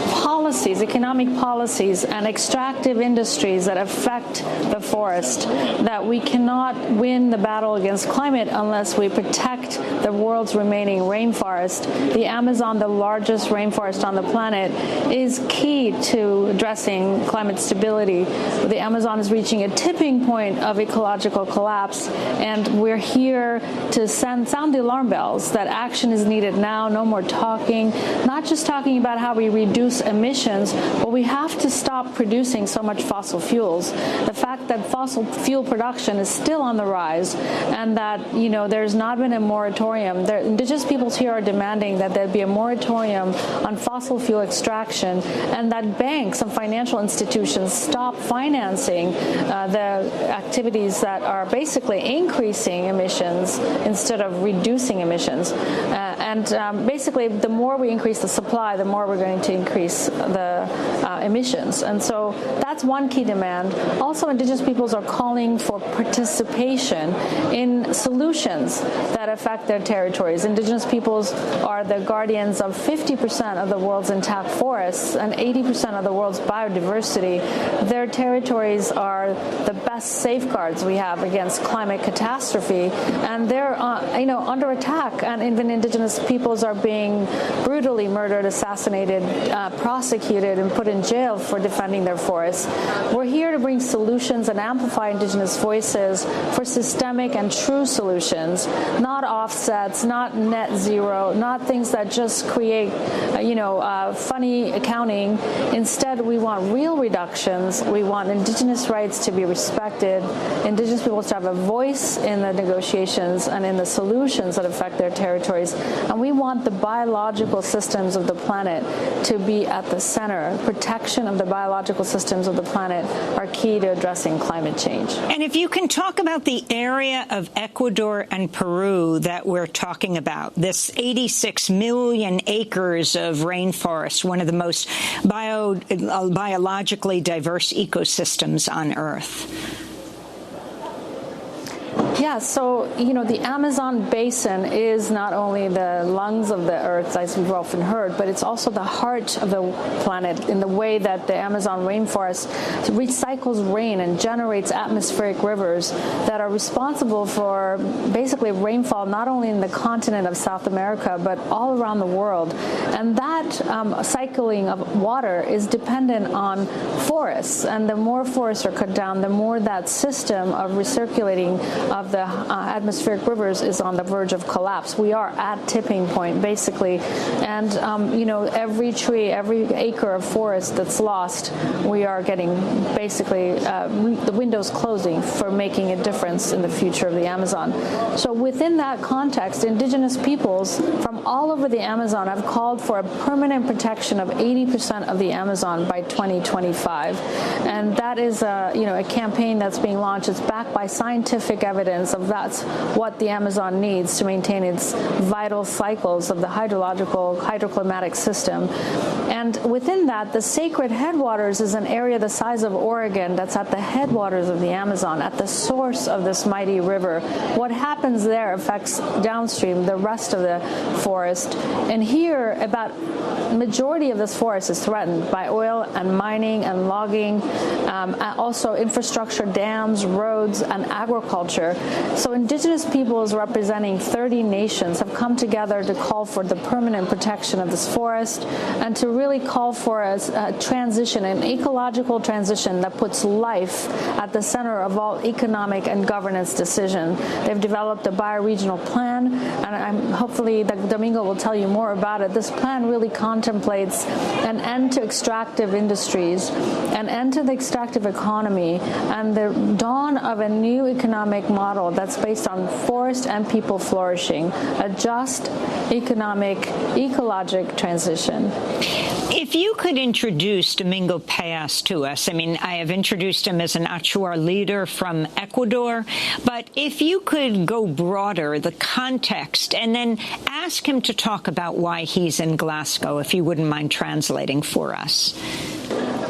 O: policies, economic policies, and extractive industries that affect the forest, that we cannot win the battle against climate unless we protect the world's remaining rainforest. The Amazon, the largest rainforest on the planet, is key to addressing climate stability. The Amazon is reaching a tipping point of ecological collapse, and we're here to sound the alarm bells that action is needed now. No more talking, not just talking about how we reduce emissions, but we have to stop producing so much fossil fuels. The fact that fossil fuel production is still on the rise, and that there's not been a moratorium. Indigenous peoples here are demanding that there be a moratorium on fossil fuel extraction, and that banks and financial institutions stop financing the activities that are basically increasing emissions instead of reducing emissions. Basically, the more we increase the supply, the more we're going to increase the emissions. And so that's one key demand. Also, Indigenous peoples are calling for participation in solutions that affect their territories. Indigenous peoples are the guardians of 50% of the world's intact forests and 80% of the world's biodiversity. Their territories are the best safeguards we have against climate catastrophe, and they're under attack. And even Indigenous peoples are being brutally murdered, assassinated, prosecuted, and put in jail for defending their forests. We're here to bring solutions and amplify indigenous voices for systemic and true solutions, not offsets, not net zero, not things that just create, funny accounting. Instead, we want real reductions. We want indigenous rights to be respected, indigenous peoples to have a voice in the negotiations and in the solutions that affect their territories. And we want the biological systems of the planet to be at the center. Protection of the biological systems of the planet are key to addressing climate change.
A: And if you can talk about the area of Ecuador and Peru that we're talking about, this 86 million acres of rainforest, one of the most biologically diverse ecosystems on Earth.
O: Yeah, so, the Amazon basin is not only the lungs of the earth, as we've often heard, but it's also the heart of the planet in the way that the Amazon rainforest recycles rain and generates atmospheric rivers that are responsible for basically rainfall not only in the continent of South America, but all around the world. And that cycling of water is dependent on forests. And the more forests are cut down, the more that system of recirculating of the atmospheric rivers is on the verge of collapse. We are at tipping point, basically. And, every tree, every acre of forest that's lost, we are getting basically the windows closing for making a difference in the future of the Amazon. So within that context, indigenous peoples from all over the Amazon have called for a permanent protection of 80% of the Amazon by 2025. And that is a campaign that's being launched. It's backed by scientific evidence of that's what the Amazon needs to maintain its vital cycles of the hydroclimatic system. And within that, the sacred headwaters is an area the size of Oregon that's at the headwaters of the Amazon, at the source of this mighty river. What happens there affects downstream the rest of the forest. And here, about majority of this forest is threatened by oil and mining and logging, also infrastructure, dams, roads, and agriculture. So indigenous peoples representing 30 nations have come together to call for the permanent protection of this forest and to really call for a transition, an ecological transition that puts life at the center of all economic and governance decision. They've developed a bioregional plan, and hopefully Domingo will tell you more about it. This plan really contemplates an end to extractive industries, an end to the extractive economy, and the dawn of a new economic model that's based on forest and people flourishing, a just economic, ecologic transition.
A: If you could introduce Domingo Payas to us, I have introduced him as an Achuar leader from Ecuador, but if you could go broader, the context, and then ask him to talk about why he's in Glasgow, if you wouldn't mind translating for us.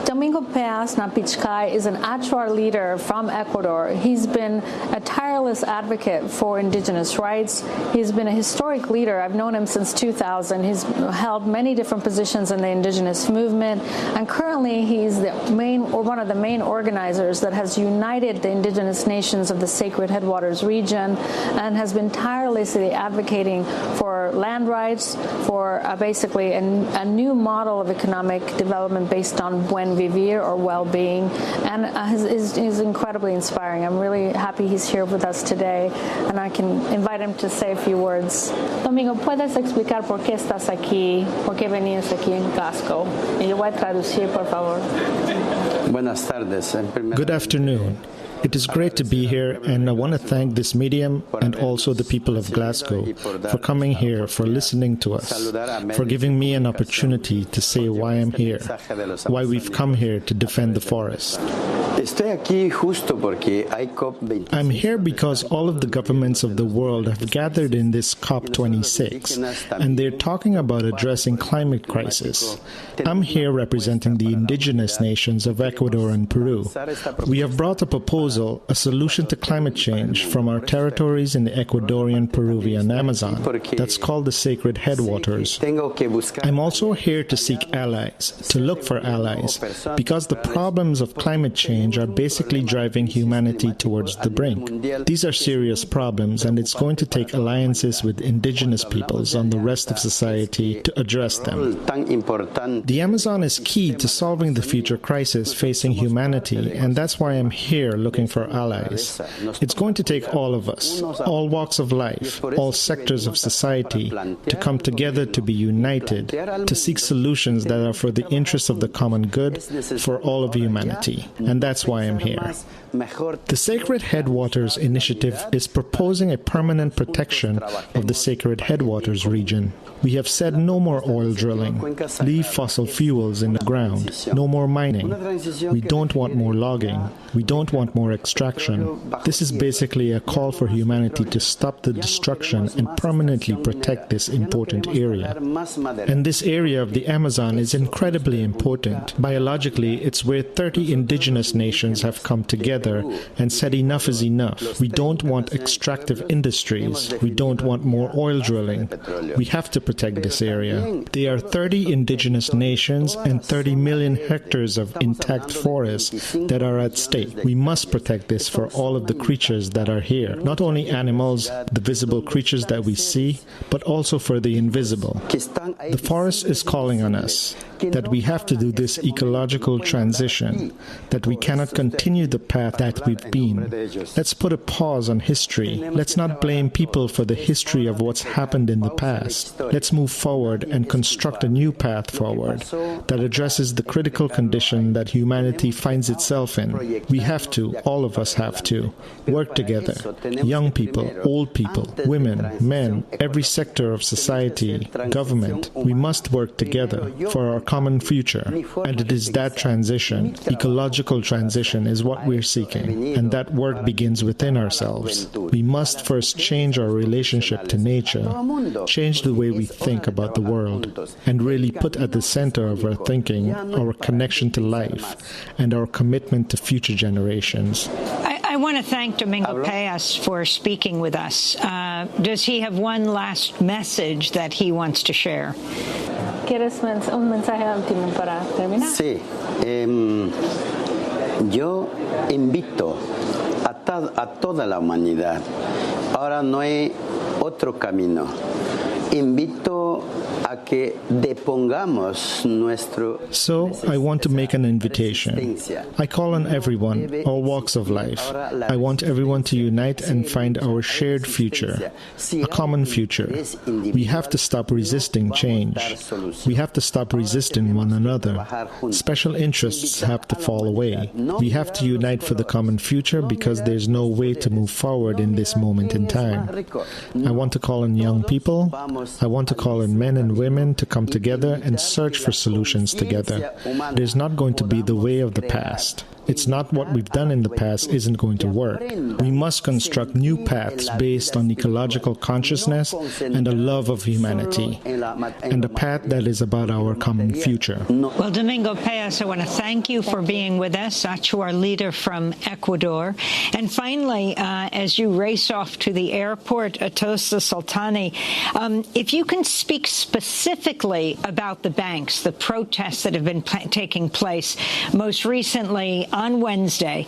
O: Domingo Payas Napichkai is an Achuar leader from Ecuador. He's been a tireless advocate for indigenous rights. He's been a historic leader. I've known him since 2000. He's held many different positions in the indigenous movement, and currently he's one of the main organizers that has united the indigenous nations of the Sacred Headwaters region and has been tirelessly advocating for land rights, for basically a new model of economic development based on buen vivir, or well-being, and is incredibly inspiring. I'm really happy he's here with us today, and I can invite him to say a few words. Domingo, ¿puedes explicar por qué estás aquí, por qué venías aquí en Glasgow? Y yo voy a traducir, por favor.
P: Buenas tardes.
C: Good afternoon. It is great to be here, and I want to thank this medium and also the people of Glasgow for coming here, for listening to us, for giving me an opportunity to say why I'm here, why we've come here to defend the forest. I'm here because all of the governments of the world have gathered in this COP26, and they're talking about addressing climate crisis. I'm here representing the indigenous nations of Ecuador and Peru. We have brought a proposal, a solution to climate change from our territories in the Ecuadorian Peruvian Amazon. That's called the Sacred Headwaters. I'm also here to seek allies, to look for allies, because the problems of climate change change are basically driving humanity towards the brink. These are serious problems, and it's going to take alliances with indigenous peoples on the rest of society to address them. The Amazon is key to solving the future crisis facing humanity, and that's why I'm here looking for allies. It's going to take all of us, all walks of life, all sectors of society, to come together to be united, to seek solutions that are for the interests of the common good, for all of humanity. And that's why I'm here. The Sacred Headwaters Initiative is proposing a permanent protection of the Sacred Headwaters region. We have said no more oil drilling, leave fossil fuels in the ground, no more mining. We don't want more logging. We don't want more extraction. This is basically a call for humanity to stop the destruction and permanently protect this important area. And this area of the Amazon is incredibly important. Biologically, it's where 30 indigenous nations have come together and said enough is enough. We don't want extractive industries. We don't want more oil drilling. We have to protect this area. There are 30 indigenous nations and 30 million hectares of intact forests that are at stake. We must protect this for all of the creatures that are here. Not only animals, the visible creatures that we see, but also for the invisible. The forest is calling on us that we have to do this ecological transition, that we cannot continue the path that we've been. Let's put a pause on history. Let's not blame people for the history of what's happened in the past. Let's move forward and construct a new path forward that addresses the critical condition that humanity finds itself in. We have to, all of us have to, work together. Young people, old people, women, men, every sector of society, government. We must work together for our common future. And it is that transition, ecological transition, is what we're seeking. And that work begins within ourselves. We must first change our relationship to nature, change the way we think about the world, and really put at the center of our thinking our connection to life and our commitment to future generations.
A: I want to thank Domingo Paez for speaking with us. Does he have one last message that he wants to share?
O: ¿Quieres un mensaje último para terminar?
P: Sí. Yo invito a toda la humanidad. Ahora no hay otro camino. Invito a que depongamos nuestro.
C: So, I want to make an invitation. I call on everyone, all walks of life. I want everyone to unite and find our shared future, a common future. We have to stop resisting change. We have to stop resisting one another. Special interests have to fall away. We have to unite for the common future because there's no way to move forward in this moment in time. I want to call on young people. I want to call on men and women to come together and search for solutions together. It is not going to be the way of the past. It's not what we've done in the past isn't going to work. We must construct new paths based on ecological consciousness and a love of humanity, and a path that is about our common future.
A: Well, Domingo Paez, I want to thank you for being with us, our leader from Ecuador. And finally, as you race off to the airport, Atossa Soltani, if you can speak specifically about the banks, the protests that have been taking place most recently on Wednesday,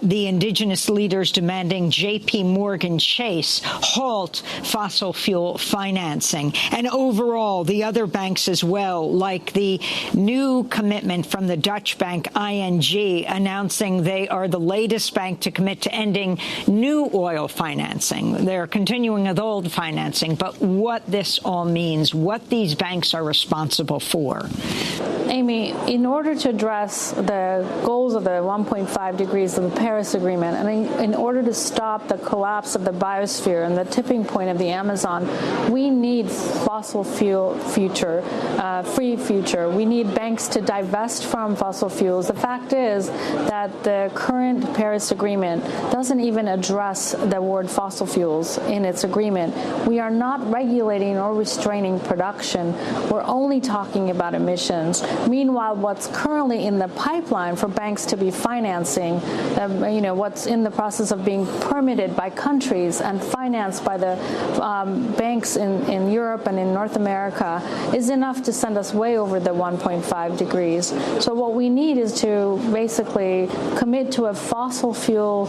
A: the indigenous leaders demanding J.P. Morgan Chase halt fossil fuel financing, and overall the other banks as well, like the new commitment from the Dutch bank ING announcing they are the latest bank to commit to ending new oil financing. They're continuing with old financing, but what this all means, what these banks are responsible for.
O: Amy, in order to address the goals of the 1.5 degrees of the Paris Agreement, and in order to stop the collapse of the biosphere and the tipping point of the Amazon, we need fossil fuel free future. We need banks to divest from fossil fuels. The fact is that the current Paris Agreement doesn't even address the word fossil fuels in its agreement. We are not regulating or restraining production. We're only talking about emissions. Meanwhile, what's currently in the pipeline for banks to be financing, what's in the process of being permitted by countries and financed by the banks in Europe and in North America is enough to send us way over the 1.5 degrees. So what we need is to basically commit to a fossil fuel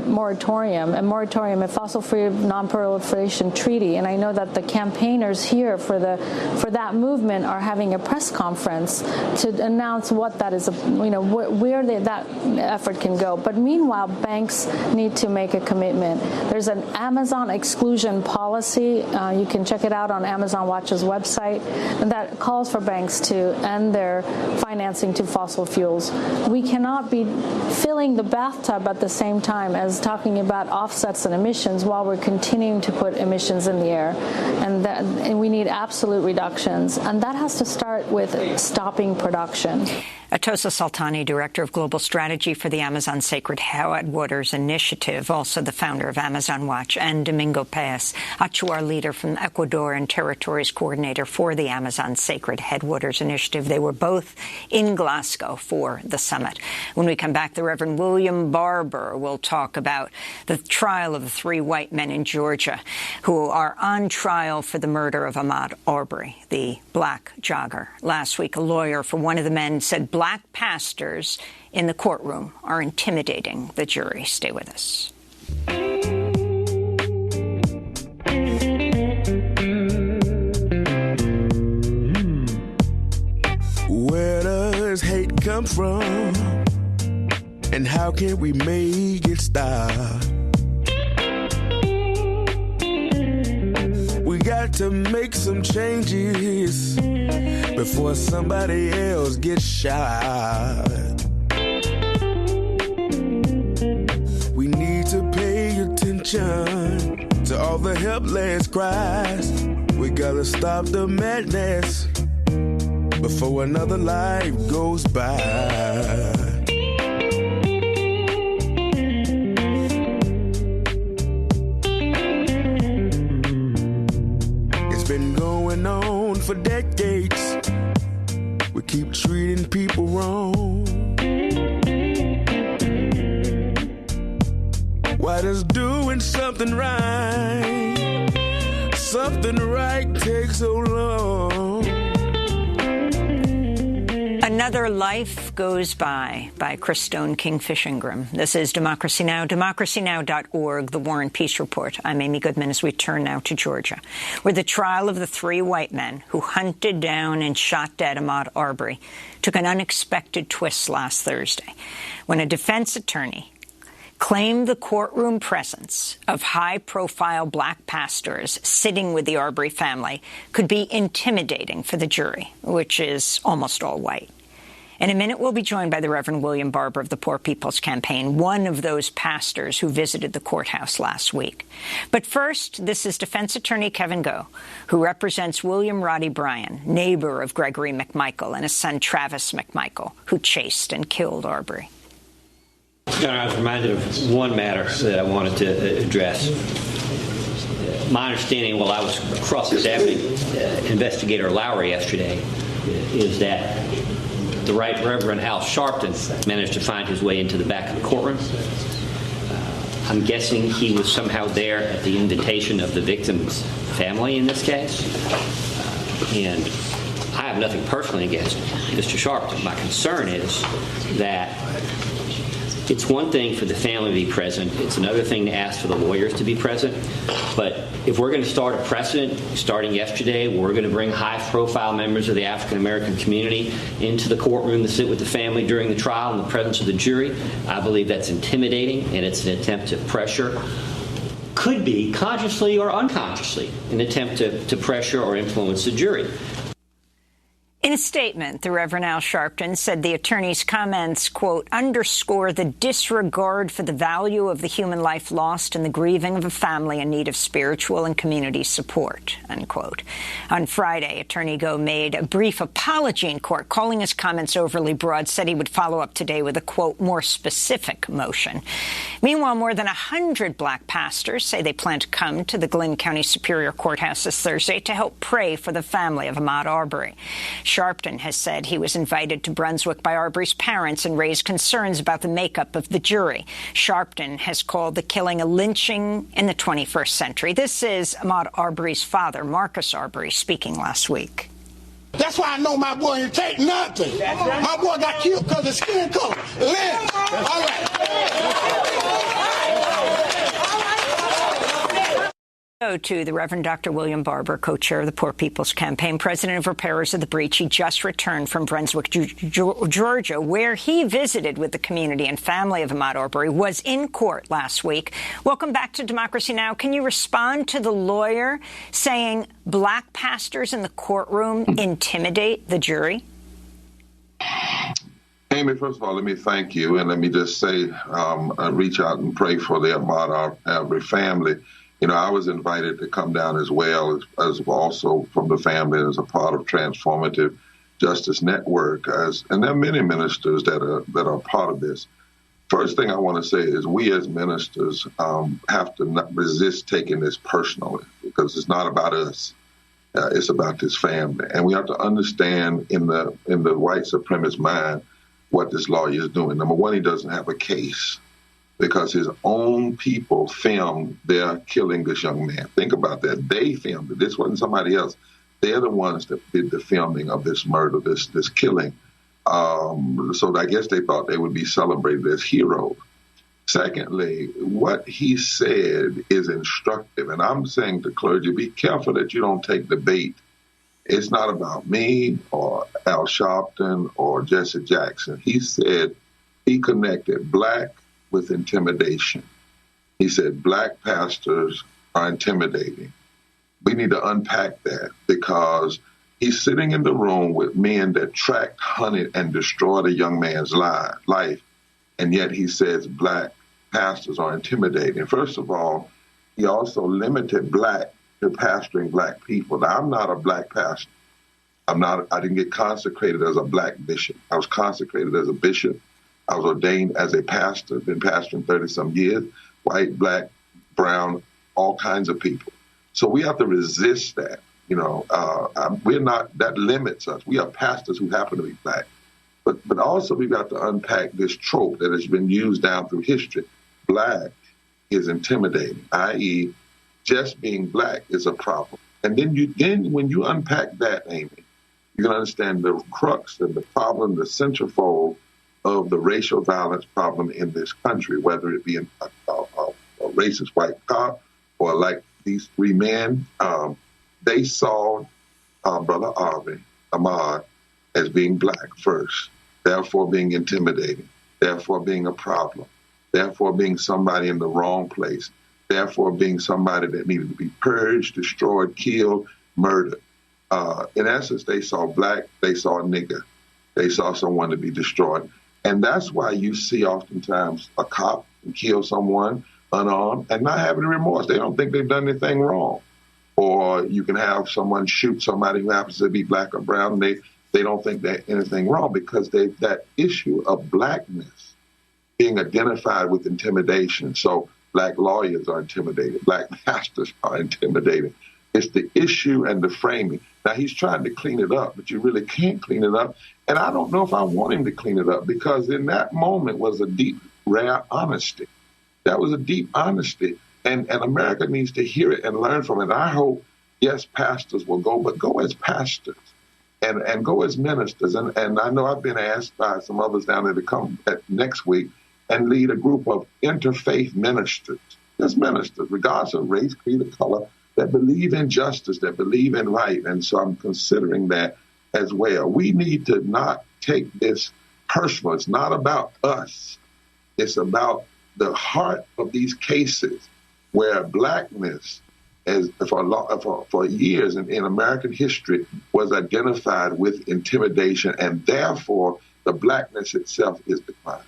O: moratorium, a fossil-free non-proliferation treaty. And I know that the campaigners here for that movement are having a press conference to announce what that is, where that effort can go. But meanwhile, banks need to make a commitment. There's an Amazon exclusion policy. You can check it out on Amazon Watch's website, and that calls for banks to end their financing to fossil fuels. We cannot be filling the bathtub at the same time as talking about offsets and emissions while we're continuing to put emissions in the air. And we need absolute reductions. And that has to start with stopping production.
A: Atossa Soltani, Director of Global Strategy for the Amazon Sacred Headwaters Initiative, also the founder of Amazon Watch, and Domingo Paez, Achuar leader from Ecuador and Territories Coordinator for the Amazon Sacred Headwaters Initiative. They were both in Glasgow for the summit. When we come back, the Reverend William Barber will talk about the trial of the 3 white men in Georgia who are on trial for the murder of Ahmaud Arbery, the black jogger. Last week, a lawyer for one of the men said black pastors in the courtroom are intimidating the jury. Stay with us.
Q: Where does hate come from? And how can we make it stop? We got to make some changes before somebody else gets shot. We need to pay attention to all the helpless cries. We gotta stop the madness before another life goes by. For decades, we keep treating people wrong. Why does doing something right take so long?
A: Another Life Goes By Christone Kingfish Ingram. This is Democracy Now!, democracynow.org, The War and Peace Report. I'm Amy Goodman as we turn now to Georgia, where the trial of the 3 white men who hunted down and shot dead Ahmaud Arbery took an unexpected twist last Thursday, when a defense attorney claimed the courtroom presence of high-profile black pastors sitting with the Arbery family could be intimidating for the jury, which is almost all white. In a minute, we'll be joined by the Reverend William Barber of the Poor People's Campaign, one of those pastors who visited the courthouse last week. But first, this is defense attorney Kevin Go, who represents William Roddy Bryan, neighbor of Gregory McMichael and his son Travis McMichael, who chased and killed Arbery.
D: Your Honor, I was reminded of one matter that I wanted to address. My understanding while I was cross-examining Investigator Lowry yesterday is that the Right Reverend Al Sharpton managed to find his way into the back of the courtroom. I'm guessing he was somehow there at the invitation of the victim's family in this case. And I have nothing personally against Mr. Sharpton. My concern is that it's one thing for the family to be present. It's another thing to ask for the lawyers to be present. But if we're going to start a precedent, starting yesterday, where we're going to bring high-profile members of the African-American community into the courtroom to sit with the family during the trial in the presence of the jury, I believe that's intimidating, and it's an attempt to pressure, could be consciously or unconsciously, an attempt to pressure or influence the jury.
A: In a statement, the Reverend Al Sharpton said the attorney's comments, quote, underscore the disregard for the value of the human life lost and the grieving of a family in need of spiritual and community support, unquote. On Friday, Attorney Go made a brief apology in court, calling his comments overly broad, said he would follow up today with a, quote, more specific motion. Meanwhile, more than 100 black pastors say they plan to come to the Glynn County Superior Courthouse this Thursday to help pray for the family of Ahmaud Arbery. Sharpton has said he was invited to Brunswick by Arbery's parents and raised concerns about the makeup of the jury. Sharpton has called the killing a lynching in the 21st century. This is Ahmaud Arbery's father, Marcus Arbery, speaking last week.
R: That's why I know my boy didn't take nothing. Right. My boy got killed because of skin color. Lynch. All right.
A: To the Reverend Dr. William Barber, co-chair of the Poor People's Campaign, president of Repairers of the Breach. He just returned from Brunswick, Georgia, where he visited with the community and family of Ahmaud Arbery, was in court last week. Welcome back to Democracy Now! Can you respond to the lawyer saying black pastors in the courtroom intimidate the jury?
S: Amy, first of all, let me thank you, and let me just say, reach out and pray for the Ahmaud Arbery family. You know, I was invited to come down as well as also from the family as a part of Transformative Justice Network. And there are many ministers that are part of this. First thing I want to say is we as ministers have to not resist taking this personally, because it's not about us. It's about this family. And we have to understand in the white supremacist mind what this lawyer is doing. Number one, he doesn't have a case, because his own people filmed their killing this young man. Think about that. They filmed it. This wasn't somebody else. They're the ones that did the filming of this murder, this killing. So I guess they thought they would be celebrated as heroes. Secondly, what he said is instructive. And I'm saying to clergy, be careful that you don't take the bait. It's not about me or Al Sharpton or Jesse Jackson. He said he connected black with intimidation. He said black pastors are intimidating. We need to unpack that, because he's sitting in the room with men that tracked, hunted, and destroyed a young man's life, and yet he says black pastors are intimidating. First of all, he also limited black to pastoring black people. Now, I'm not a black pastor. I didn't get consecrated as a black bishop. I was consecrated as a bishop. I was ordained as a pastor, been pastoring 30-some years, white, black, brown, all kinds of people. So we have to resist that. You know, we're not, that limits us. We are pastors who happen to be black. But also we've got to unpack this trope that has been used down through history. Black is intimidating, i.e., just being black is a problem. And then when you unpack that, Amy, you can understand the crux and the problem, the centerfold of the racial violence problem in this country, whether it be a racist white cop or like these three men. They saw Brother Arbery, Ahmaud, as being black first, therefore being intimidating, therefore being a problem, therefore being somebody in the wrong place, therefore being somebody that needed to be purged, destroyed, killed, murdered. In essence, they saw black, they saw a nigger, they saw someone to be destroyed. And that's why you see oftentimes a cop kill someone unarmed and not having remorse. They don't think they've done anything wrong. Or you can have someone shoot somebody who happens to be black or brown, and they don't think that anything wrong, because that issue of blackness being identified with intimidation. So black lawyers are intimidated. Black pastors are intimidated. It's the issue and the framing. Now, he's trying to clean it up, but you really can't clean it up. And I don't know if I want him to clean it up, because in that moment was a deep, rare honesty. That was a deep honesty. And America needs to hear it and learn from it. And I hope, yes, pastors will go, but go as pastors and go as ministers. And I know I've been asked by some others down there to come next week and lead a group of interfaith ministers, just ministers, regardless of race, creed, or color, that believe in justice, that believe in right. And so I'm considering that as well. We need to not take this personal. It's not about us. It's about the heart of these cases where blackness, as for years in American history, was identified with intimidation, and therefore the blackness itself is declining.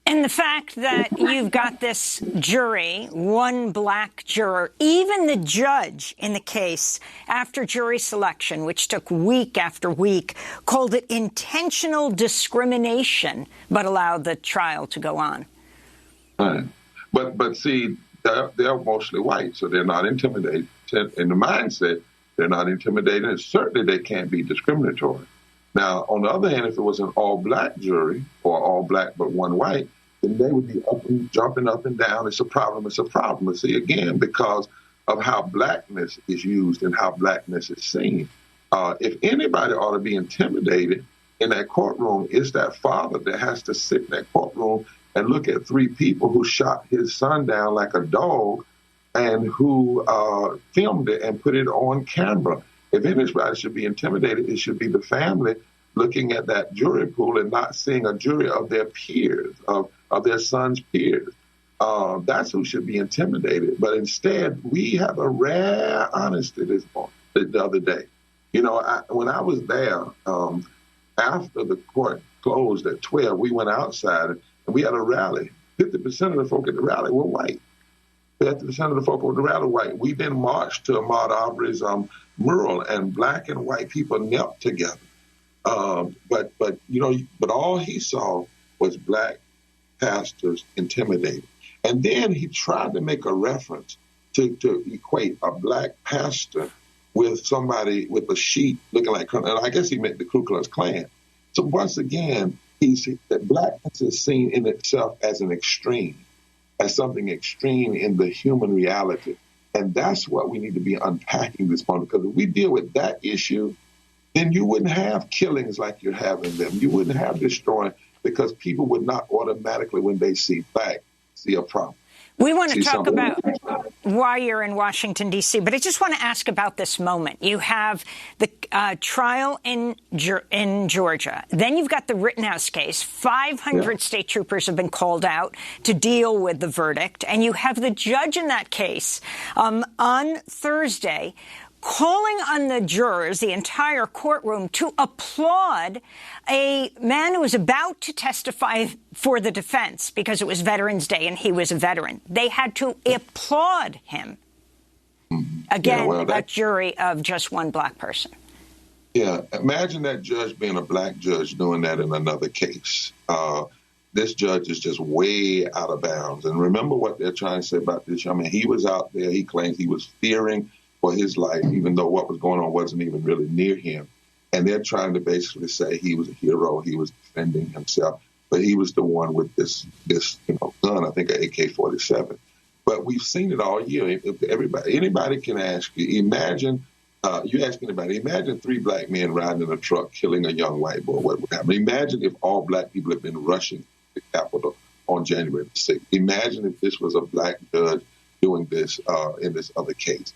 A: And the fact that you've got this jury, one black juror, even the judge in the case after jury selection, which took week after week, called it intentional discrimination, but allowed the trial to go on.
S: Right. But see, they're mostly white, so they're not intimidated. In the mindset, They're not intimidating, and certainly they can't be discriminatory. Now, on the other hand, if it was an all-black jury or all black but one white, then they would be jumping up and down. It's a problem. It's a problem. But see, again, because of how blackness is used and how blackness is seen. If anybody ought to be intimidated in that courtroom, it's that father that has to sit in that courtroom and look at three people who shot his son down like a dog and who filmed it and put it on camera. If anybody should be intimidated, it should be the family looking at that jury pool and not seeing a jury of their peers, of their son's peers. That's who should be intimidated. But instead, we have a rare honesty this morning, the other day. You know, when I was there, after the court closed at 12, we went outside and we had a rally. 50% of the folk at the rally were white. 50% of the folk at the rally were white. We then marched to Ahmaud Arbery's mural, and black and white people knelt together. But all he saw was black pastors intimidated. And then he tried to make a reference to equate a black pastor with somebody with a sheet looking like, and I guess he meant the Ku Klux Klan. So once again, that blackness is seen in itself as an extreme, as something extreme in the human reality. And that's what we need to be unpacking this morning, because if we deal with that issue, then you wouldn't have killings like you're having them. You wouldn't have destroying, because people would not automatically, when they see black, see a problem.
A: We want to talk about why you're in Washington, D.C., but I just want to ask about this moment. You have the trial in Georgia. Then you've got the Rittenhouse case. 500 state troopers have been called out to deal with the verdict. And you have the judge in that case on Thursday calling on the jurors, the entire courtroom, to applaud a man who was about to testify for the defense because it was Veterans Day and he was a veteran. They had to applaud him. Again, a jury of just one black person.
S: Yeah, imagine that judge being a black judge doing that in another case. This judge is just way out of bounds. And remember what they're trying to say about this. I mean, he was out there. He claims he was fearing for his life, even though what was going on wasn't even really near him. And they're trying to basically say he was a hero, he was defending himself, but he was the one with this gun, I think an AK-47. But we've seen it all year. If anybody can ask you, imagine, you ask anybody, imagine three black men riding in a truck killing a young white boy. What would happen? Imagine if all black people had been rushing to the Capitol on January 6th. Imagine if this was a black judge doing this in this other case.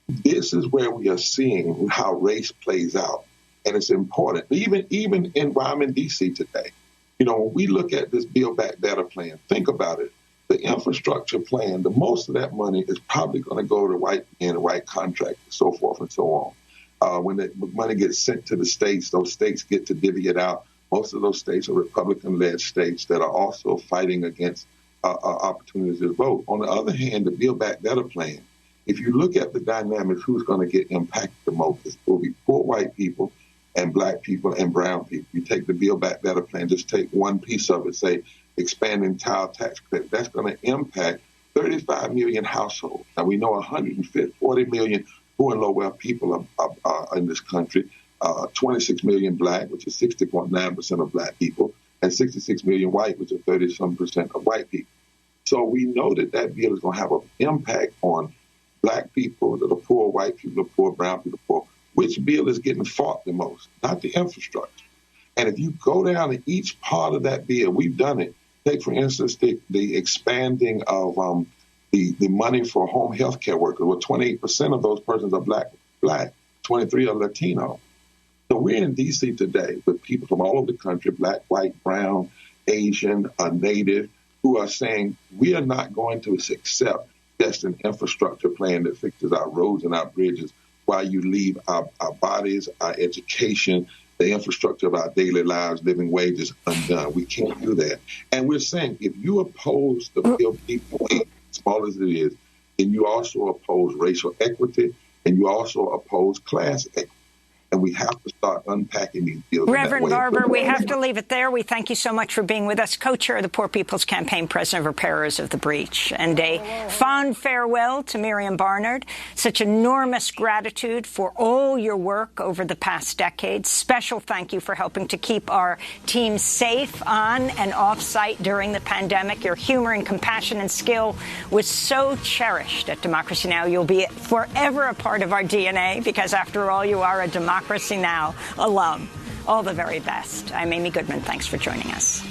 S: This is where we are seeing how race plays out, and it's important. Even while I'm in D.C. today, when we look at this Build Back Better plan, think about it. The infrastructure plan, the most of that money is probably going to go to white men, white contractors, so forth and so on. When the money gets sent to the states, those states get to divvy it out. Most of those states are Republican-led states that are also fighting against opportunities to vote. On the other hand, the Build Back Better plan, if you look at the dynamics, who's going to get impacted the most? It will be poor white people and black people and brown people. You take the Build Back Better plan, just take one piece of it, say expanding child tax credit. That's going to impact 35 million households. Now, we know 140 million poor and low-wealth people are in this country, 26 million black, which is 60.9% of black people, and 66 million white, which is 30-some% of white people. So we know that bill is going to have an impact on black people, the poor, white people, the poor, brown people, the poor. Which bill is getting fought the most? Not the infrastructure. And if you go down to each part of that bill, we've done it. Take, for instance, the expanding of the money for home health care workers, where 28% of those persons are black, 23 are Latino. So we're in D.C. today with people from all over the country, black, white, brown, Asian, Native, who are saying we are not going to accept just an infrastructure plan that fixes our roads and our bridges while you leave our bodies, our education, the infrastructure of our daily lives, living wages undone. We can't do that. And we're saying if you oppose the bill, as small as it is, then you also oppose racial equity and you also oppose class equity. And we have to start unpacking these deals.
A: Reverend Barber, we have to leave it there. We thank you so much for being with us, co-chair of the Poor People's Campaign, president of Repairers of the Breach. And a fond farewell to Miriam Barnard. Such enormous gratitude for all your work over the past decade. Special thank you for helping to keep our team safe on and off site during the pandemic. Your humor and compassion and skill was so cherished at Democracy Now! You'll be forever a part of our DNA because, after all, you are a Democracy Now! Alum. All the very best. I'm Amy Goodman. Thanks for joining us.